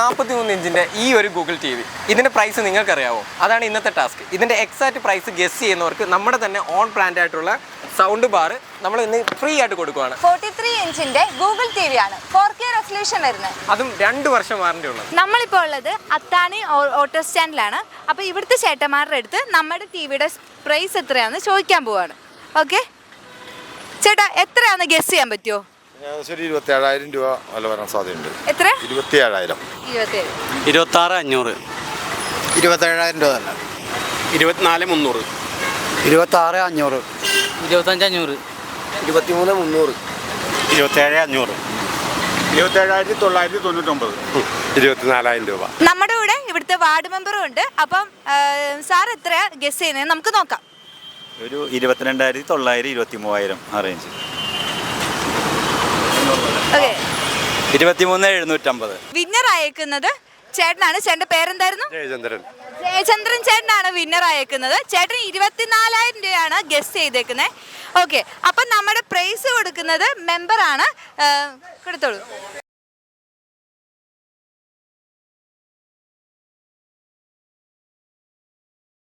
43 ഇഞ്ചിൻ്റെ ഈ ഒരു ഗൂഗിൾ ടി വി, ഇതിൻ്റെ പ്രൈസ് നിങ്ങൾക്കറിയാവോ? അതാണ് ഇന്നത്തെ ടാസ്ക്. ഇതിൻ്റെ എക്സാക്റ്റ് പ്രൈസ് ഗെസ് ചെയ്യുന്നവർക്ക് നമ്മുടെ തന്നെ ഓൺ ബ്രാൻഡ് ആയിട്ടുള്ള സൗണ്ട് ബാർ നമ്മൾ ഇന്ന് ഫ്രീ ആയിട്ട് കൊടുക്കുകയാണ്. 43 ഇഞ്ചിന്റെ ഗൂഗിൾ ടി വി ആണ്, 4K റെസൊല്യൂഷൻ വരുന്നത്, അതും 2 വർഷം വാറണ്ടി ഉള്ളത്. നമ്മളിപ്പോൾ ഉള്ളത് അത്താണി ഓട്ടോ സ്റ്റാൻഡിലാണ്. അപ്പോൾ ഇവിടുത്തെ ചേട്ടന്മാരുടെ അടുത്ത് നമ്മുടെ ടി വിയുടെ പ്രൈസ് എത്രയാണെന്ന് ചോദിക്കാൻ പോവാണ്. ഓക്കെ ചേട്ടാ, എത്രയാണെന്ന് ഗെസ് ചെയ്യാൻ പറ്റുമോ? 27,000 രൂപ വില വരാൻ സാധ്യതയുണ്ട്. എത്ര? 27,000. 26,500. 27,000 രൂപ തന്നെ. 24,300. 26,500. 25,500. 23,300. 27,500. 27,999. 24,000 രൂപ. നമ്മുടെ കൂടെ ഇവിടുത്തെ വാർഡ് മെമ്പറും ഉണ്ട്. അപ്പം സാർ എത്രയാ ഗെസ് ചെയ്യുന്നത് നമുക്ക് നോക്കാം. ഒരു 22,900, 23,000 ആ റേഞ്ച്. 23,750. വിന്നർ അയക്കുന്നത് ചേട്ടനാണ്. ചേട്ടന്റെ പേരെന്തായിരുന്നു? ജയചന്ദ്രൻ ചേട്ടനാണ് വിന്നർ അയക്കുന്നത്. ചേട്ടൻ 24,000 രൂപയാണ് ഗസ് ചെയ്തേക്കുന്നത്. ഓക്കെ, അപ്പം നമ്മുടെ പ്രൈസ് കൊടുക്കുന്നത് മെമ്പറാണ്. കൊടുത്തോളൂ.